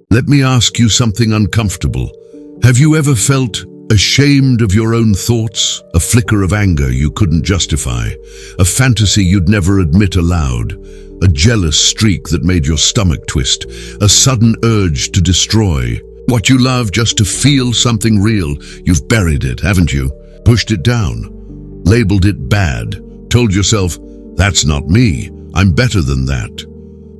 Let me ask you something uncomfortable. Have you ever felt ashamed of your own thoughts? A flicker of anger you couldn't justify, a fantasy you'd never admit aloud, a jealous streak that made your stomach twist, a sudden urge to destroy what you love just to feel something real. You've buried it, haven't you? Pushed it down, labeled it bad, told yourself, that's not me, I'm better than that.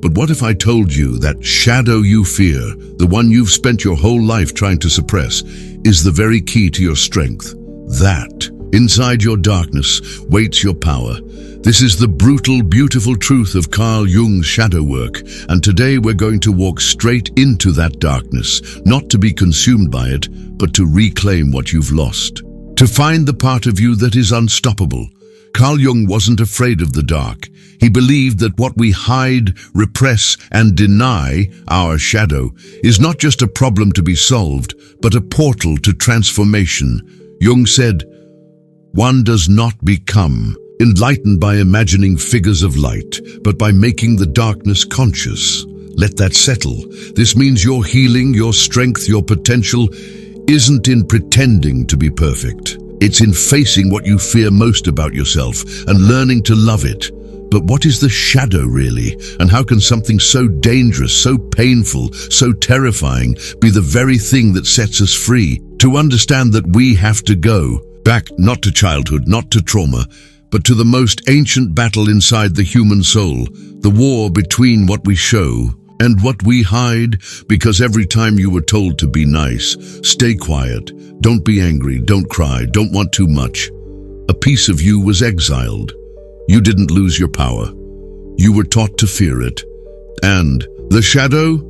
But what if I told you that shadow you fear, the one you've spent your whole life trying to suppress, is the very key to your strength? That, inside your darkness, waits your power. This is the brutal, beautiful truth of Carl Jung's shadow work, and today we're going to walk straight into that darkness, not to be consumed by it, but to reclaim what you've lost. To find the part of you that is unstoppable. Carl Jung wasn't afraid of the dark. He believed that what we hide, repress, and deny, our shadow, is not just a problem to be solved, but a portal to transformation. Jung said, "One does not become enlightened by imagining figures of light, but by making the darkness conscious." Let that settle. This means your healing, your strength, your potential isn't in pretending to be perfect. It's in facing what you fear most about yourself and learning to love it. But what is the shadow really? And how can something so dangerous, so painful, so terrifying be the very thing that sets us free? To understand that we have to go back, not to childhood, not to trauma, but to the most ancient battle inside the human soul, the war between what we show and what we hide, because every time you were told to be nice, stay quiet, don't be angry, don't cry, don't want too much, a piece of you was exiled. You didn't lose your power. You were taught to fear it. And the shadow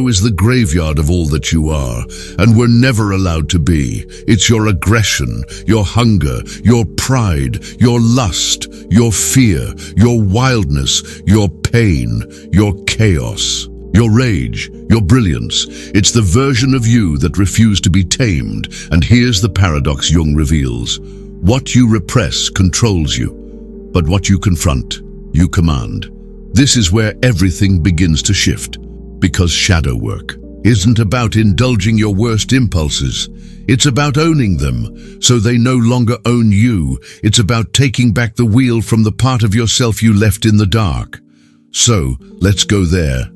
is the graveyard of all that you are, and were never allowed to be. It's your aggression, your hunger, your pride, your lust, your fear, your wildness, your pain, your chaos, your rage, your brilliance. It's the version of you that refused to be tamed. And here's the paradox Jung reveals. What you repress controls you, but what you confront, you command. This is where everything begins to shift. Because shadow work isn't about indulging your worst impulses. It's about owning them, so they no longer own you. It's about taking back the wheel from the part of yourself you left in the dark. So, let's go there.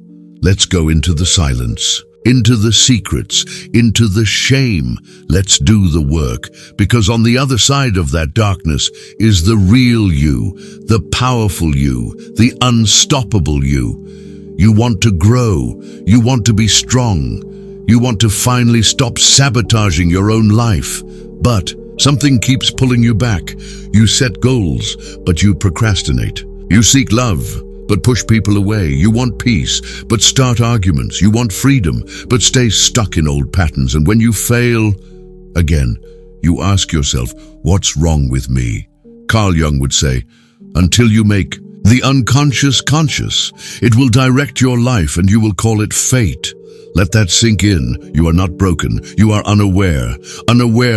Let's go into the silence, into the secrets, into the shame. Let's do the work, because on the other side of that darkness is the real you, the powerful you, the unstoppable you. You want to grow. You want to be strong. You want to finally stop sabotaging your own life. But something keeps pulling you back. You set goals, but you procrastinate. You seek love, but push people away. You want peace, but start arguments. You want freedom, but stay stuck in old patterns. And when you fail, again, you ask yourself, what's wrong with me? Carl Jung would say, until you make the unconscious conscious, it will direct your life and you will call it fate. Let that sink in. You are not broken. You are unaware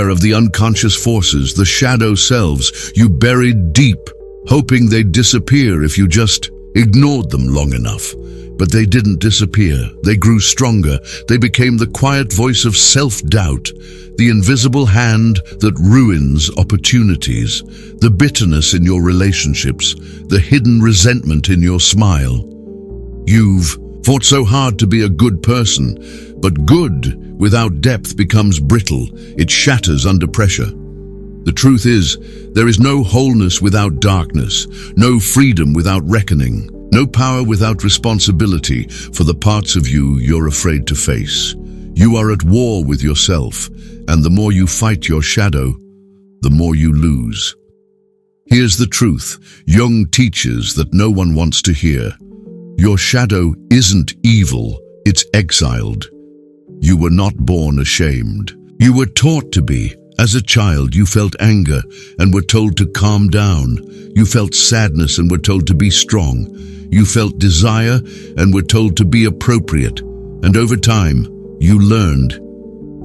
of the unconscious forces, the shadow selves you buried deep, hoping they'd disappear if you just ignored them long enough. But they didn't disappear. They grew stronger. They became the quiet voice of self-doubt, the invisible hand that ruins opportunities, the bitterness in your relationships, the hidden resentment in your smile. You've fought so hard to be a good person, but good without depth becomes brittle. It shatters under pressure. The truth is, there is no wholeness without darkness, no freedom without reckoning, no power without responsibility for the parts of you you're afraid to face. You are at war with yourself, and the more you fight your shadow, the more you lose. Here's the truth Jung teaches that no one wants to hear. Your shadow isn't evil, it's exiled. You were not born ashamed. You were taught to be. As a child, you felt anger and were told to calm down. You felt sadness and were told to be strong. You felt desire and were told to be appropriate. And over time, you learned,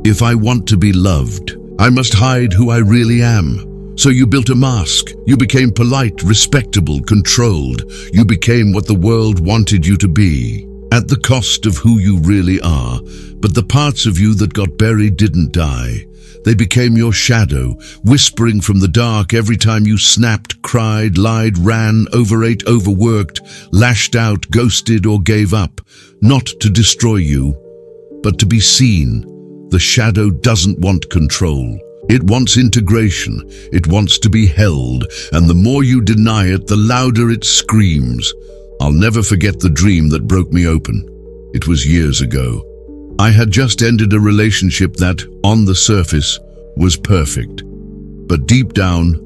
if I want to be loved, I must hide who I really am. So you built a mask. You became polite, respectable, controlled. You became what the world wanted you to be. at the cost of who you really are. But the parts of you that got buried didn't die. They became your shadow, whispering from the dark every time you snapped, cried, lied, ran, overate, overworked, lashed out, ghosted, or gave up. Not to destroy you, but to be seen. The shadow doesn't want control. It wants integration. It wants to be held, and the more you deny it, the louder it screams. I'll never forget the dream that broke me open. It was years ago. I had just ended a relationship that, on the surface, was perfect. But deep down,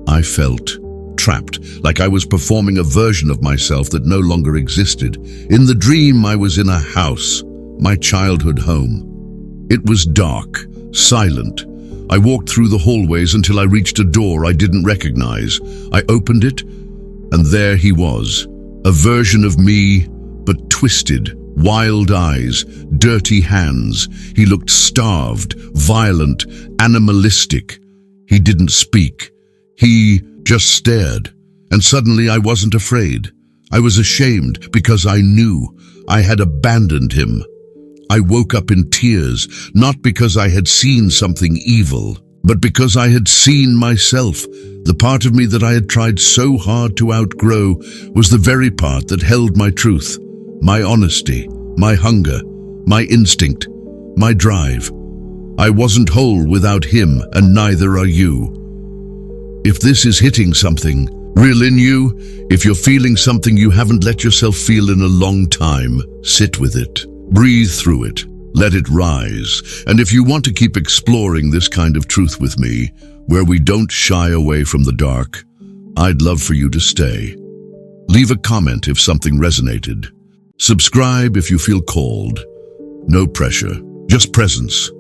I felt trapped, like I was performing a version of myself that no longer existed. In the dream, I was in a house, my childhood home. It was dark, silent. I walked through the hallways until I reached a door I didn't recognize. I opened it, and there he was, a version of me, but twisted. Wild eyes, dirty hands. He looked starved, violent, animalistic. He didn't speak. He just stared. And suddenly I wasn't afraid. I was ashamed because I knew I had abandoned him. I woke up in tears, not because I had seen something evil, but because I had seen myself. The part of me that I had tried so hard to outgrow was the very part that held my truth. My honesty, my hunger, my instinct, my drive. I wasn't whole without him, and neither are you. If this is hitting something real in you, if you're feeling something you haven't let yourself feel in a long time, sit with it. Breathe through it. Let it rise. And if you want to keep exploring this kind of truth with me, where we don't shy away from the dark, I'd love for you to stay. Leave a comment if something resonated. Subscribe if you feel called. No pressure, just presence.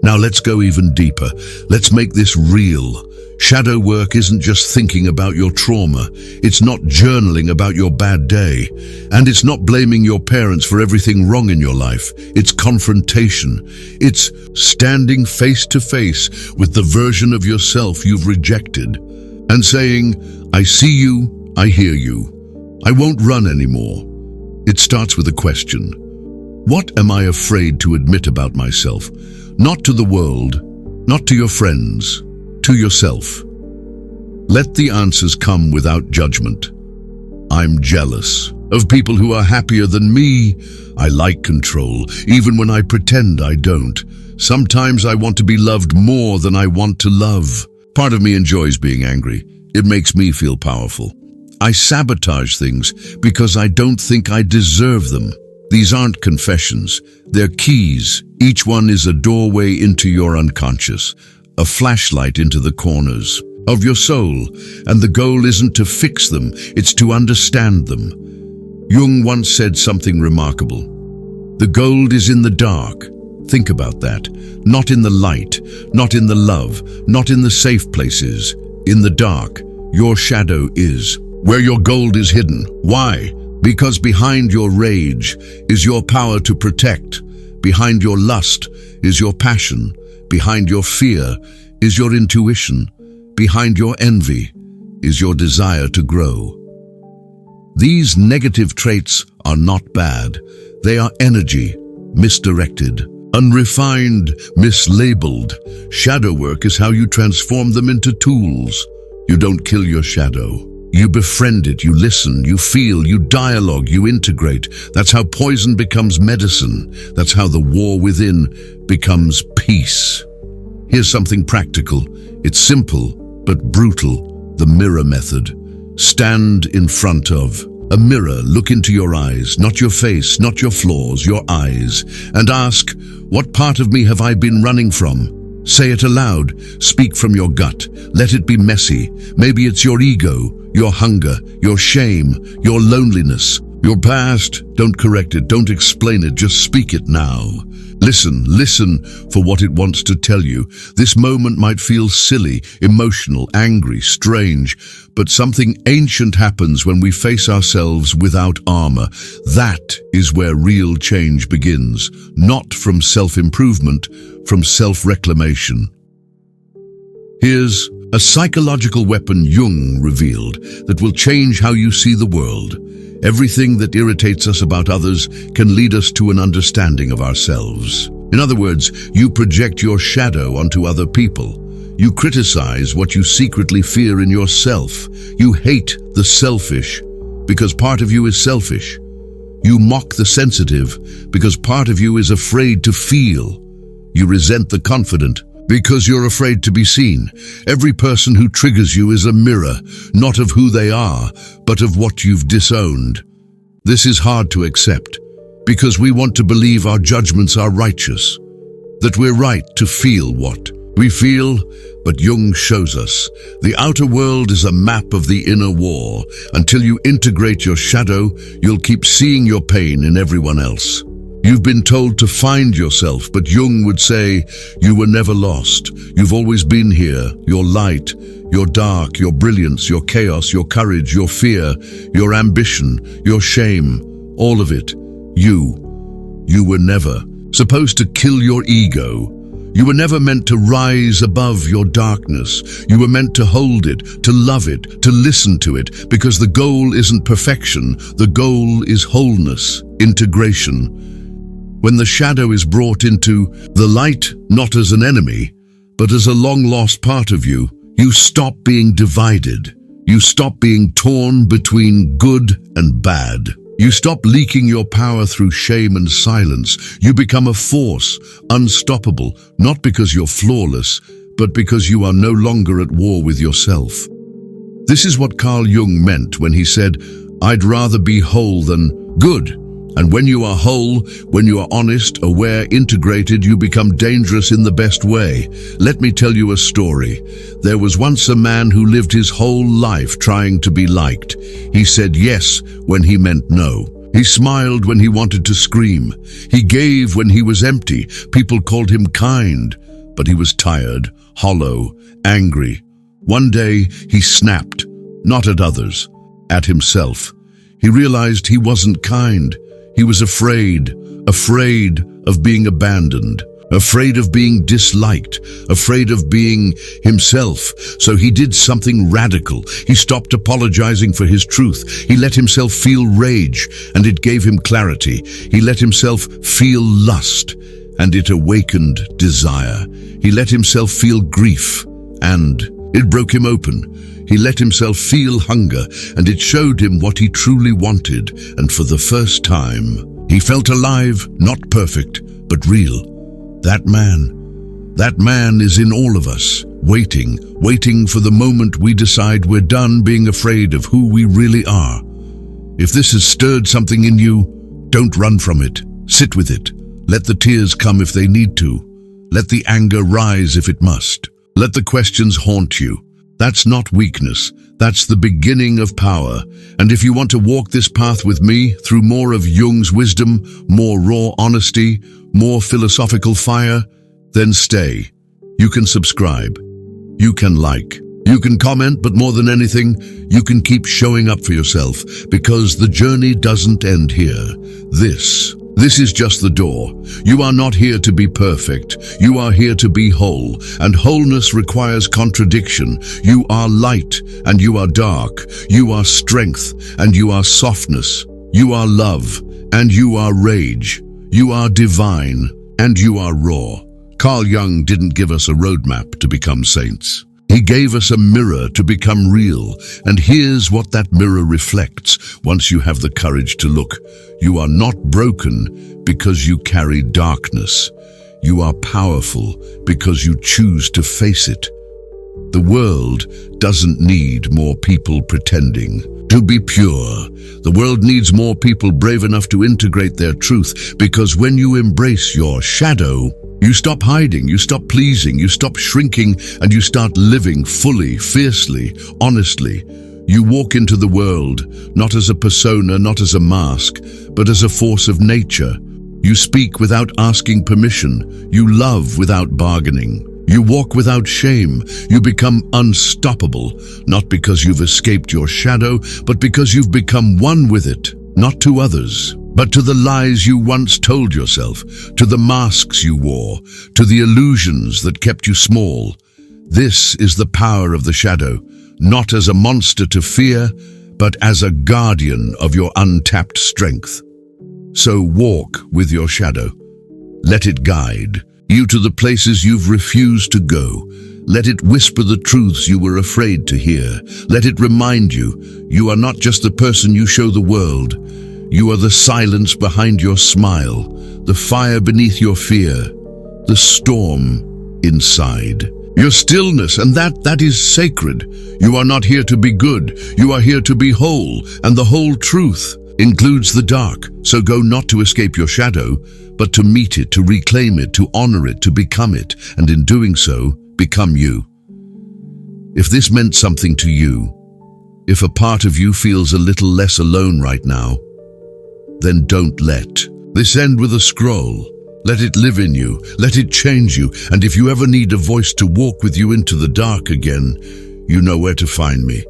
Now let's go even deeper. Let's make this real. Shadow work isn't just thinking about your trauma. It's not journaling about your bad day. And it's not blaming your parents for everything wrong in your life. It's confrontation. It's standing face to face with the version of yourself you've rejected and saying, I see you, I hear you. I won't run anymore. It starts with a question. What am I afraid to admit about myself? Not to the world, not to your friends, to yourself. Let the answers come without judgment. I'm jealous of people who are happier than me. I like control, even when I pretend I don't. Sometimes I want to be loved more than I want to love. Part of me enjoys being angry. It makes me feel powerful. I sabotage things because I don't think I deserve them. These aren't confessions, they're keys. Each one is a doorway into your unconscious, a flashlight into the corners of your soul, and the goal isn't to fix them, it's to understand them. Jung once said something remarkable. The gold is in the dark. Think about that. Not in the light, not in the love, not in the safe places. In the dark, your shadow is. Where your gold is hidden. Why? Because behind your rage is your power to protect. Behind your lust is your passion. Behind your fear is your intuition. Behind your envy is your desire to grow. These negative traits are not bad. They are energy, misdirected, unrefined, mislabeled. Shadow work is how you transform them into tools. You don't kill your shadow. You befriend it, you listen, you feel, you dialogue, you integrate. That's how poison becomes medicine. That's how the war within becomes peace. Here's something practical. It's simple, but brutal. The mirror method. Stand in front of a mirror, look into your eyes, not your face, not your flaws, your eyes, and ask, what part of me have I been running from? Say it aloud. Speak from your gut. Let it be messy. Maybe it's your ego, your hunger, your shame, your loneliness, your past. Don't correct it. Don't explain it. Just speak it now. Listen for what it wants to tell you. This moment might feel silly, emotional, angry, strange, but something ancient happens when we face ourselves without armor. That is where real change begins, not from self-improvement, from self-reclamation. Here's A psychological weapon Jung revealed that will change how you see the world. Everything that irritates us about others can lead us to an understanding of ourselves. In other words, you project your shadow onto other people. You criticize what you secretly fear in yourself. You hate the selfish because part of you is selfish. You mock the sensitive because part of you is afraid to feel. You resent the confident because you're afraid to be seen. Every person who triggers you is a mirror, not of who they are, but of what you've disowned. This is hard to accept because we want to believe our judgments are righteous, that we're right to feel what we feel, but Jung shows us the outer world is a map of the inner war. Until you integrate your shadow, you'll keep seeing your pain in everyone else. You've been told to find yourself, but Jung would say, you were never lost. You've always been here, your light, your dark, your brilliance, your chaos, your courage, your fear, your ambition, your shame, all of it. You were never supposed to kill your ego. You were never meant to rise above your darkness. You were meant to hold it, to love it, to listen to it, because the goal isn't perfection. The goal is wholeness, integration. When the shadow is brought into the light, not as an enemy, but as a long-lost part of you, you stop being divided. You stop being torn between good and bad. You stop leaking your power through shame and silence. You become a force, unstoppable, not because you're flawless, but because you are no longer at war with yourself. This is what Carl Jung meant when he said, I'd rather be whole than good. And when you are whole, when you are honest, aware, integrated, you become dangerous in the best way. Let me tell you a story. There was once a man who lived his whole life trying to be liked. He said yes when he meant no. He smiled when he wanted to scream. He gave when he was empty. People called him kind, but he was tired, hollow, angry. One day he snapped, not at others, at himself. He realized he wasn't kind. He was afraid of being abandoned, afraid of being disliked, afraid of being himself. So he did something radical. He stopped apologizing for his truth. He let himself feel rage, and it gave him clarity. He let himself feel lust, and it awakened desire. He let himself feel grief, and it broke him open. He let himself feel hunger, and it showed him what he truly wanted. And for the first time, he felt alive, not perfect, but real. That man is in all of us, waiting for the moment we decide we're done being afraid of who we really are. If this has stirred something in you, don't run from it. Sit with it. Let the tears come if they need to. Let the anger rise if it must. Let the questions haunt you. That's not weakness. That's the beginning of power. And if you want to walk this path with me through more of Jung's wisdom, more raw honesty, more philosophical fire, then stay. You can subscribe. You can like. You can comment, but more than anything, you can keep showing up for yourself, because the journey doesn't end here. This is just the door. You are not here to be perfect. You are here to be whole, and wholeness requires contradiction. You are light, and you are dark. You are strength, and you are softness. You are love, and you are rage. You are divine, and you are raw. Carl Jung didn't give us a roadmap to become saints. He gave us a mirror to become real, and here's what that mirror reflects once you have the courage to look. You are not broken because you carry darkness. You are powerful because you choose to face it. The world doesn't need more people pretending to be pure. The world needs more people brave enough to integrate their truth, because when you embrace your shadow, you stop hiding, you stop pleasing, you stop shrinking, and you start living fully, fiercely, honestly. You walk into the world, not as a persona, not as a mask, but as a force of nature. You speak without asking permission. You love without bargaining. You walk without shame. You become unstoppable, not because you've escaped your shadow, but because you've become one with it, not to others, but to the lies you once told yourself, to the masks you wore, to the illusions that kept you small. This is the power of the shadow, not as a monster to fear, but as a guardian of your untapped strength. So walk with your shadow. Let it guide you to the places you've refused to go. Let it whisper the truths you were afraid to hear. Let it remind you, you are not just the person you show the world. You are the silence behind your smile, the fire beneath your fear, the storm inside. Your stillness, and that is sacred. You are not here to be good. You are here to be whole, and the whole truth includes the dark. So go not to escape your shadow, but to meet it, to reclaim it, to honor it, to become it, and in doing so, become you. If this meant something to you, if a part of you feels a little less alone right now, then don't let this end with a scroll. Let it live in you, let it change you, and if you ever need a voice to walk with you into the dark again, you know where to find me.